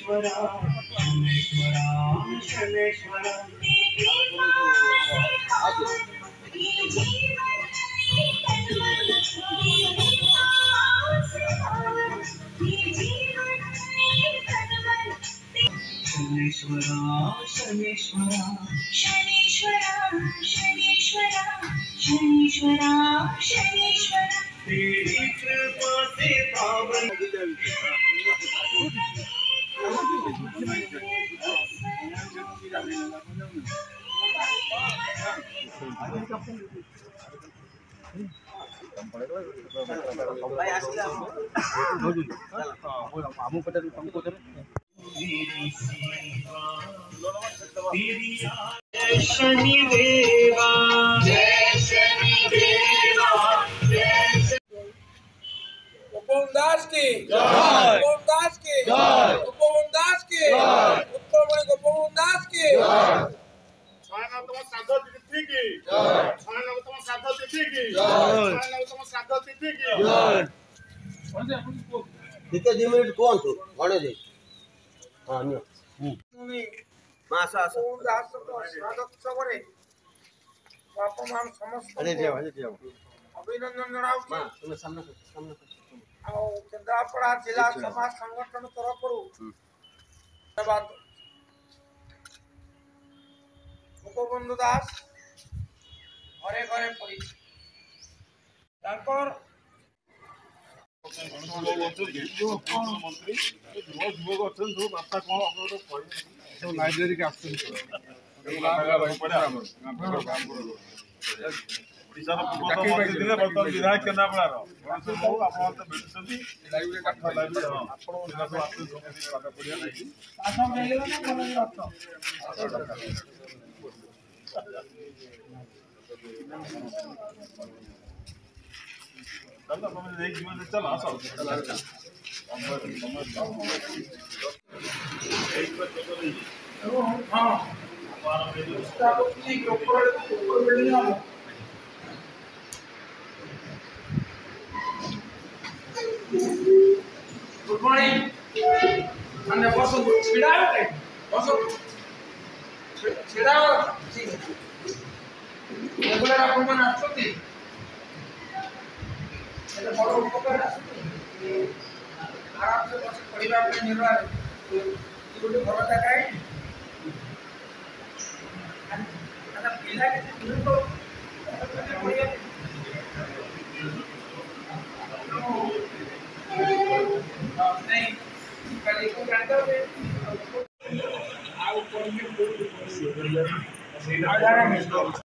शनेश्वरा शनेश्वरा शनेश्वरा शनेश्वरा शनेश्वरा शनेश्वरा शनेश्वरा शनेश्वरा शनेश्वरा तेरी कृपा से पावन जय शनिदेवा जय शनिदेवा उपम दास की जय। उपम दास की जय। उपम दास की जय। उत्तम उपम दास की छायानतम श्राद्ध तिथि की छायानतम श्राद्ध तिथि की छायानतम श्राद्ध तिथि की ଟିକେ 2 ମିନିଟ୍ କୁହନ୍ତୁ ଗଣେଶ ଜୀ ହଁ ନିଅ ମାସ ଆସ ଉପମ ଦାସ ସ୍ୱାଗତ ଉତ୍ସବରେ ବାପା ମା ସମସ୍ତ ଅଭିନନ୍ଦନ ଜଣାଉଛି ମା ତୁମେ ସାମ୍ନା ଆଉ କେନ୍ଦ୍ରାପଡ଼ା ଜିଲ୍ଲା ସମାଜ ସଂଗଠନ ତରଫରୁ ଧନ୍ୟବାଦ। ଗୋପବନ୍ଧୁ ଦାସ ଘରେ ଘରେ ପରି ତାଙ୍କର ମନ୍ତ୍ରୀ ଯୁବକ ଅଛନ୍ତି ସବୁ ବାର୍ତ୍ତା କ'ଣ ସବୁ ଲାଇବ୍ରେରୀ କି ଆସୁଛନ୍ତି ଓଡ଼ିଶାର ପୂର୍ବତନ ମନ୍ତ୍ରୀ ଥିଲେ ବର୍ତ୍ତମାନ ବିଧାୟକ କେନ୍ଦ୍ରାପଡ଼ାର ବାବୁ ଆପଣ ତ ଭେଟୁଛନ୍ତି ଲାଇବ୍ରେରୀ ଆପଣ ଆସୁଛନ୍ତି ପାଠ ପଢ଼ିବା ଲାଗି ଆପଣ ନେଇକି ଯିବେ ଚାଲ ଆସ गुड मॉर्निंग मैंने बस छिड़ा बस छिड़ा रेगुलर आप मन आछती एटा बड़ उपकार आछती आराम से बस पढ़िबा पे निर्भर गोटे घर जगह है पिला के तो पढ़िया नहीं कल को जानते हो आओ पढ़ के